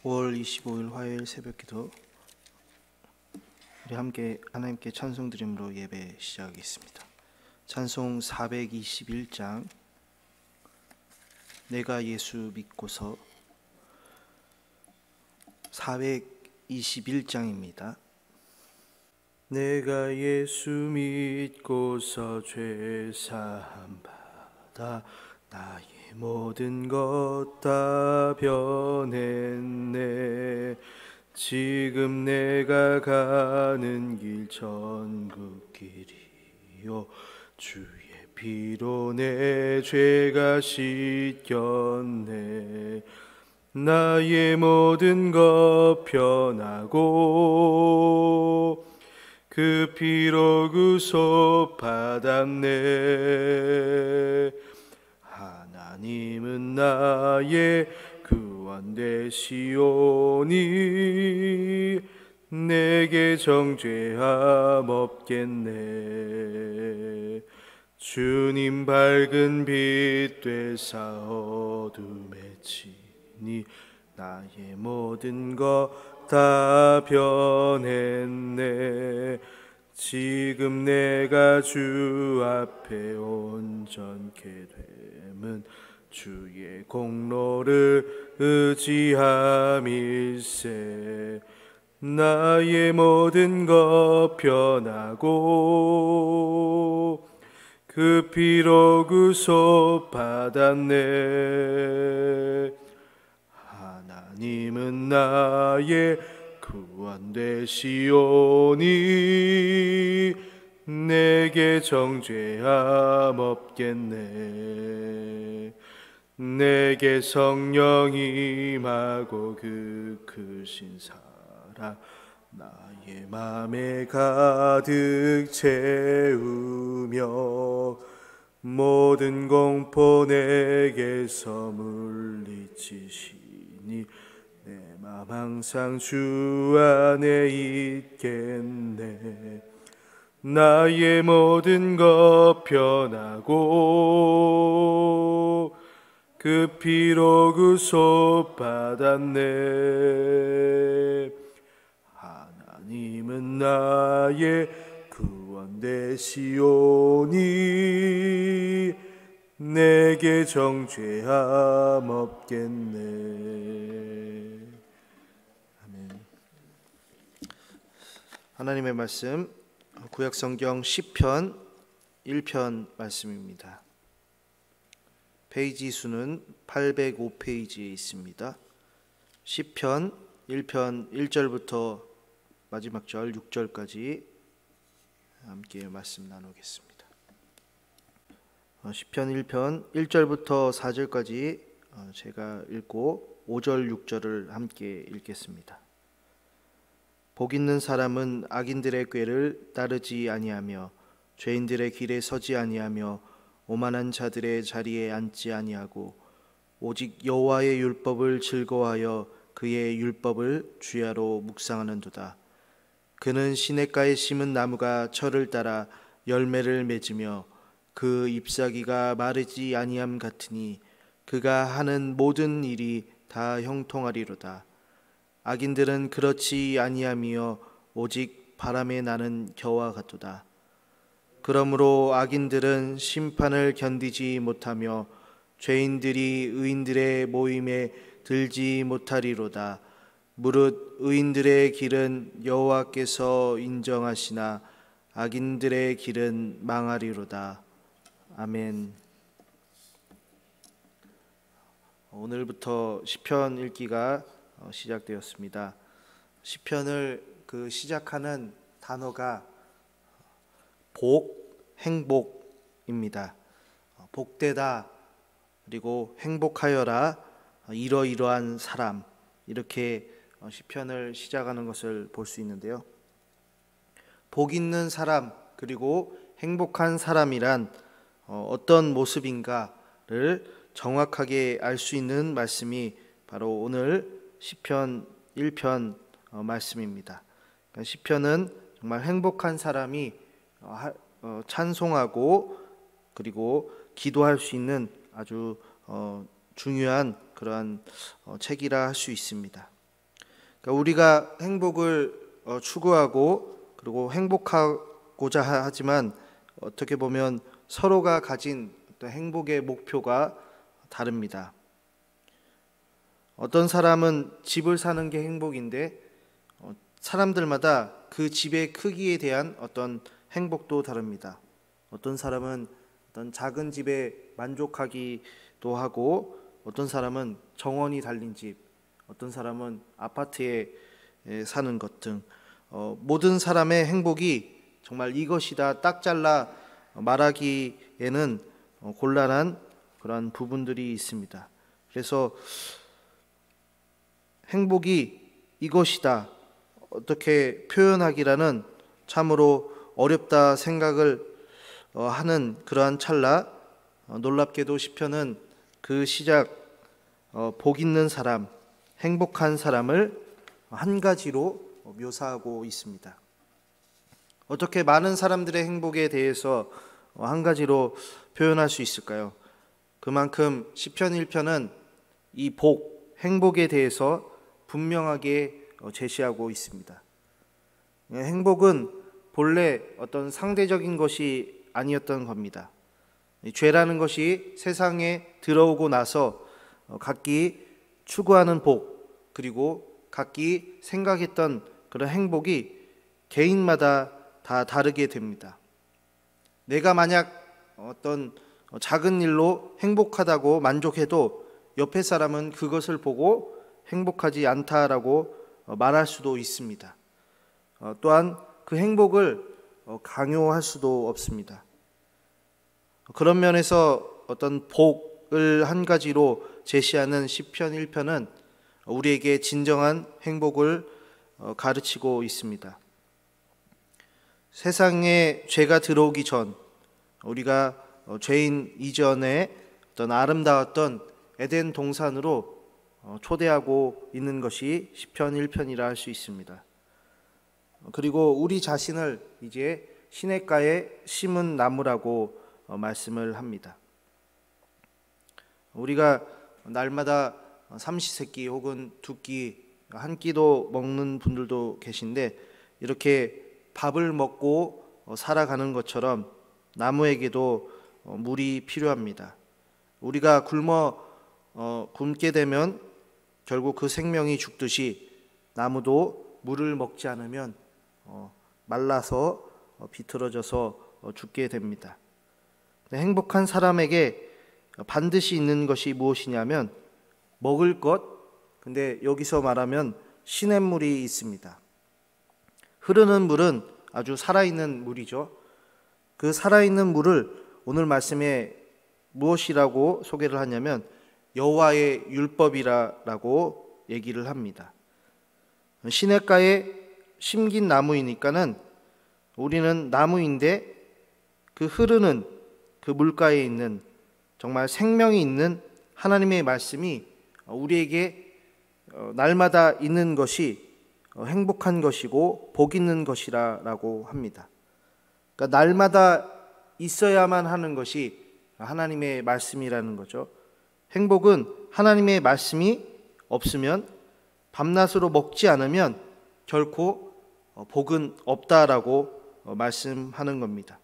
5월 25일 화요일 새벽기도, 우리 함께 하나님께 찬송 드림으로 예배 시작하겠습니다. 찬송 421장, 내가 예수 믿고서, 421장입니다. 내가 예수 믿고서 죄 사함 받아 나의 모든 것 다 변했네. 지금 내가 가는 길 천국길이요, 주의 피로 내 죄가 씻겼네. 나의 모든 것 변하고 그 피로 구속 받았네. 하나님은 나의 구원 되시오니 내게 정죄함 없겠네. 주님 밝은 빛 되사 어둠에 치니 나의 모든 것 다 변했네. 지금 내가 주 앞에 온전케 됨은 주의 공로를 의지함일세. 나의 모든 것 변하고 그 피로 구속 받았네. 하나님은 나의 구원 되시오니 내게 정죄함 없겠네. 내게 성령 임하고 그 크신 사랑 나의 맘에 가득 채우며 모든 공포 내게서 물리치시니 내 맘 항상 주 안에 있겠네. 나의 모든 것 변하고 그 피로 구속 받았네. 하나님은 나의 구원 되시오니 내게 정죄함 없겠네. 아멘. 하나님의 말씀, 구약성경 시편 1편 말씀입니다. 페이지 수는 805페이지에 있습니다. 시편 1편 1절부터 마지막 절 6절까지 함께 말씀 나누겠습니다. 시편 1편 1절부터 4절까지 제가 읽고 5절 6절을 함께 읽겠습니다. 복 있는 사람은 악인들의 꾀를 따르지 아니하며 죄인들의 길에 서지 아니하며 오만한 자들의 자리에 앉지 아니하고 오직 여호와의 율법을 즐거워하여 그의 율법을 주야로 묵상하는도다. 그는 시냇가에 심은 나무가 철을 따라 열매를 맺으며 그 잎사귀가 마르지 아니함 같으니 그가 하는 모든 일이 다 형통하리로다. 악인들은 그렇지 아니하며 오직 바람에 나는 겨와 같도다. 그러므로 악인들은 심판을 견디지 못하며 죄인들이 의인들의 모임에 들지 못하리로다. 무릇 의인들의 길은 여호와께서 인정하시나 악인들의 길은 망하리로다. 아멘. 오늘부터 시편 읽기가 시작되었습니다. 시편을 시작하는 단어가 복, 행복입니다. 복되다, 그리고 행복하여라, 이러이러한 사람, 이렇게 시편을 시작하는 것을 볼 수 있는데요. 복 있는 사람, 그리고 행복한 사람이란 어떤 모습인가를 정확하게 알 수 있는 말씀이 바로 오늘 시편 1편 말씀입니다. 그러니까 시편은 정말 행복한 사람이 찬송하고 그리고 기도할 수 있는 아주 중요한 그러한 책이라 할 수 있습니다. 그러니까 우리가 행복을 추구하고 그리고 행복하고자 하지만 어떻게 보면 서로가 가진 어떤 행복의 목표가 다릅니다. 어떤 사람은 집을 사는 게 행복인데 사람들마다 그 집의 크기에 대한 어떤 행복도 다릅니다. 어떤 사람은 어떤 작은 집에 만족하기도 하고 어떤 사람은 정원이 달린 집, 어떤 사람은 아파트에 사는 것 등 모든 사람의 행복이 정말 이것이다 딱 잘라 말하기에는 곤란한 그러한 부분들이 있습니다. 그래서 행복이 이것이다 어떻게 표현하기라는 참으로 어렵다 생각을 하는 그러한 찰나 놀랍게도 시편은 그 시작 복 있는 사람, 행복한 사람을 한 가지로 묘사하고 있습니다. 어떻게 많은 사람들의 행복에 대해서 한 가지로 표현할 수 있을까요? 그만큼 시편 1편은 이 복, 행복에 대해서 분명하게 제시하고 있습니다. 행복은 본래 어떤 상대적인 것이 아니었던 겁니다. 죄라는 것이 세상에 들어오고 나서 각기 추구하는 복 그리고 각기 생각했던 그런 행복이 개인마다 다 다르게 됩니다. 내가 만약 어떤 작은 일로 행복하다고 만족해도 옆에 사람은 그것을 보고 행복하지 않다라고 말할 수도 있습니다. 또한 그 행복을 강요할 수도 없습니다. 그런 면에서 어떤 복을 한 가지로 제시하는 시편 1편은 우리에게 진정한 행복을 가르치고 있습니다. 세상에 죄가 들어오기 전 우리가 죄인 이전에 어떤 아름다웠던 에덴 동산으로 초대하고 있는 것이 시편 1편이라 할 수 있습니다. 그리고 우리 자신을 이제 시냇가에 심은 나무라고 말씀을 합니다. 우리가 날마다 삼시세끼 혹은 두 끼, 한 끼도 먹는 분들도 계신데 이렇게 밥을 먹고 살아가는 것처럼 나무에게도 물이 필요합니다. 우리가 굶게 되면 결국 그 생명이 죽듯이 나무도 물을 먹지 않으면 말라서 비틀어져서 죽게 됩니다. 행복한 사람에게 반드시 있는 것이 무엇이냐면 먹을 것, 근데 여기서 말하면 시냇물이 있습니다. 흐르는 물은 아주 살아있는 물이죠. 그 살아있는 물을 오늘 말씀에 무엇이라고 소개를 하냐면 여호와의 율법이라고 얘기를 합니다. 시냇가에 심긴 나무이니까는 우리는 나무인데 그 흐르는 그 물가에 있는 정말 생명이 있는 하나님의 말씀이 우리에게 날마다 있는 것이 행복한 것이고 복 있는 것이라고 합니다. 그러니까 날마다 있어야만 하는 것이 하나님의 말씀이라는 거죠. 행복은 하나님의 말씀이 없으면 밤낮으로 먹지 않으면 결코 복은 없다라고 말씀하는 겁니다.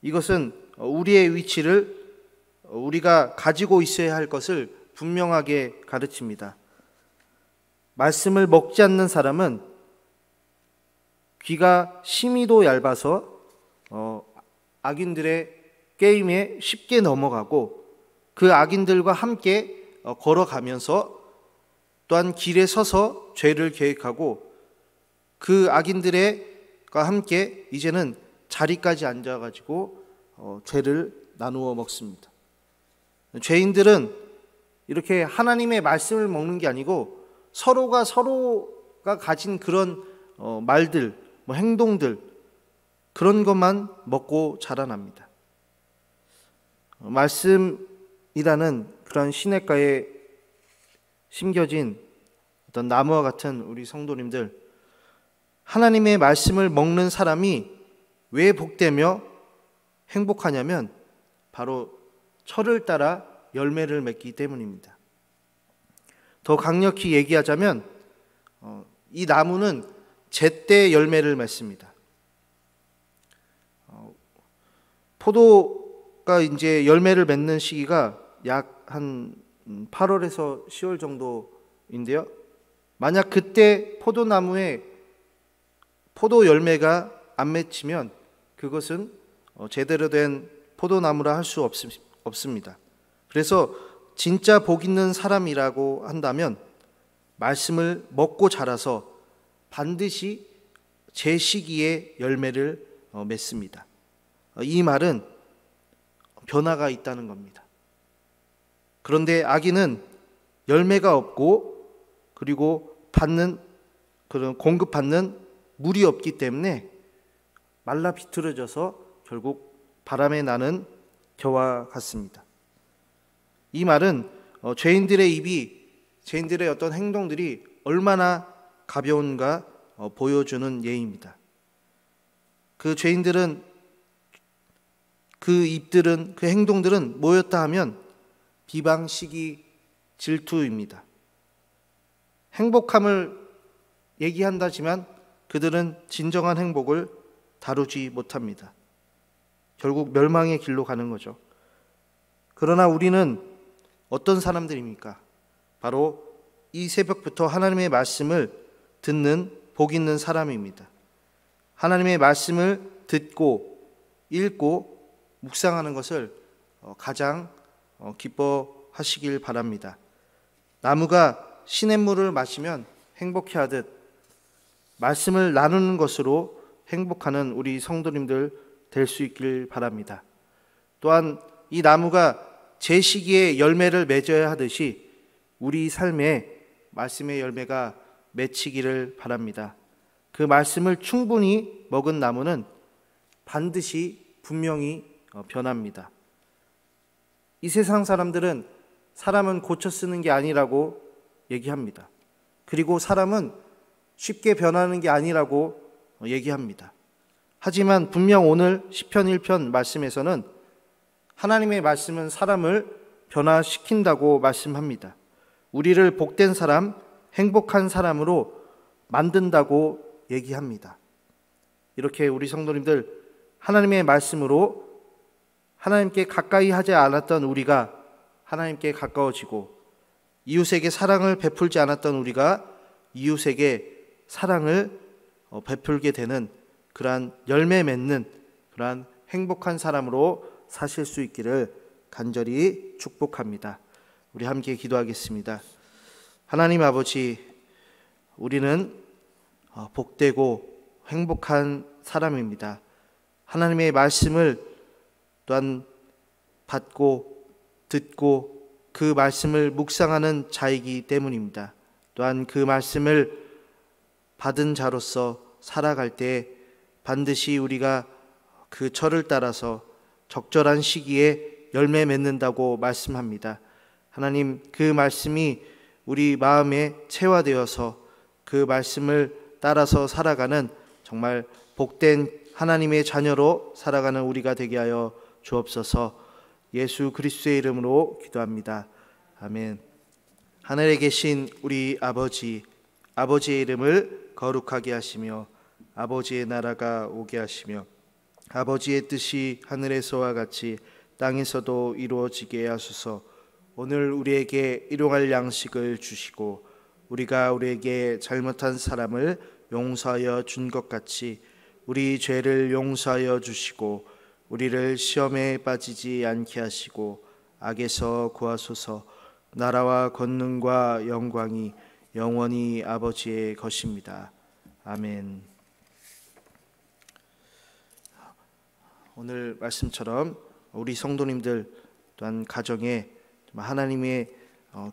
이것은 우리의 위치를 우리가 가지고 있어야 할 것을 분명하게 가르칩니다. 말씀을 먹지 않는 사람은 귀가 심히도 얇아서 악인들의 게임에 쉽게 넘어가고 그 악인들과 함께 걸어가면서 또한 길에 서서 죄를 계획하고 그 악인들과 함께 이제는 자리까지 앉아가지고 죄를 나누어 먹습니다. 죄인들은 이렇게 하나님의 말씀을 먹는 게 아니고 서로가 가진 그런 말들, 행동들 그런 것만 먹고 자라납니다. 말씀이라는 그런 시냇가에 심겨진 어떤 나무와 같은 우리 성도님들, 하나님의 말씀을 먹는 사람이 왜 복되며 행복하냐면 바로 철을 따라 열매를 맺기 때문입니다. 더 강력히 얘기하자면 이 나무는 제때 열매를 맺습니다. 포도가 이제 열매를 맺는 시기가 약 한 8월에서 10월 정도인데요. 만약 그때 포도나무에 포도 열매가 안 맺히면 그것은 제대로 된 포도나무라 할 수 없습니다. 그래서 진짜 복 있는 사람이라고 한다면 말씀을 먹고 자라서 반드시 제 시기에 열매를 맺습니다. 이 말은 변화가 있다는 겁니다. 그런데 악인은 열매가 없고 그리고 그런 공급받는 물이 없기 때문에 말라 비틀어져서 결국 바람에 나는 겨와 같습니다. 이 말은 죄인들의 어떤 행동들이 얼마나 가벼운가 보여주는 예입니다. 그 죄인들은, 그 입들은, 그 행동들은 뭐였다 하면 비방, 시기, 질투입니다. 행복함을 얘기한다지만 그들은 진정한 행복을 다루지 못합니다. 결국 멸망의 길로 가는 거죠. 그러나 우리는 어떤 사람들입니까? 바로 이 새벽부터 하나님의 말씀을 듣는 복 있는 사람입니다. 하나님의 말씀을 듣고 읽고 묵상하는 것을 가장 기뻐하시길 바랍니다. 나무가 시냇물을 마시면 행복해하듯 말씀을 나누는 것으로 행복하는 우리 성도님들 될 수 있길 바랍니다. 또한 이 나무가 제 시기에 열매를 맺어야 하듯이 우리 삶에 말씀의 열매가 맺히기를 바랍니다. 그 말씀을 충분히 먹은 나무는 반드시 분명히 변합니다. 이 세상 사람들은 사람은 고쳐 쓰는 게 아니라고 얘기합니다. 그리고 사람은 쉽게 변하는 게 아니라고 얘기합니다. 하지만 분명 오늘 시편 1편 말씀에서는 하나님의 말씀은 사람을 변화시킨다고 말씀합니다. 우리를 복된 사람, 행복한 사람으로 만든다고 얘기합니다. 이렇게 우리 성도님들 하나님의 말씀으로 하나님께 가까이 하지 않았던 우리가 하나님께 가까워지고 이웃에게 사랑을 베풀지 않았던 우리가 이웃에게 사랑을 베풀게 되는 그러한 열매 맺는 그러한 행복한 사람으로 사실 수 있기를 간절히 축복합니다. 우리 함께 기도하겠습니다. 하나님 아버지, 우리는 복되고 행복한 사람입니다. 하나님의 말씀을 또한 받고 듣고 그 말씀을 묵상하는 자이기 때문입니다. 또한 그 말씀을 받은 자로서 살아갈 때 반드시 우리가 그 철을 따라서 적절한 시기에 열매 맺는다고 말씀합니다. 하나님, 그 말씀이 우리 마음에 체화되어서 그 말씀을 따라서 살아가는 정말 복된 하나님의 자녀로 살아가는 우리가 되게 하여 주옵소서. 예수 그리스도의 이름으로 기도합니다. 아멘. 하늘에 계신 우리 아버지, 아버지의 이름을 거룩하게 하시며 아버지의 나라가 오게 하시며 아버지의 뜻이 하늘에서와 같이 땅에서도 이루어지게 하소서. 오늘 우리에게 일용할 양식을 주시고 우리가 우리에게 잘못한 사람을 용서하여 준 것 같이 우리 죄를 용서하여 주시고 우리를 시험에 빠지지 않게 하시고 악에서 구하소서. 나라와 권능과 영광이 영원히 아버지의 것입니다. 아멘. 오늘 말씀처럼 우리 성도님들 또한 가정에 하나님의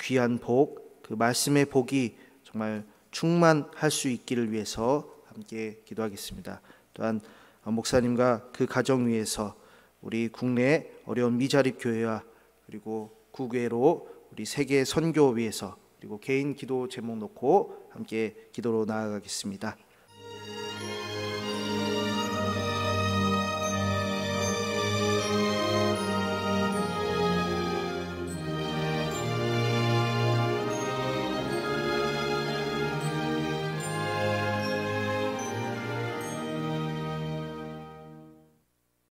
귀한 복, 그 말씀의 복이 정말 충만할 수 있기를 위해서 함께 기도하겠습니다. 또한 목사님과 그 가정 위해서 우리 국내 어려운 미자립 교회와 그리고 국외로 우리 세계 선교 위해서 그리고 개인 기도 제목 놓고 함께 기도로 나아가겠습니다.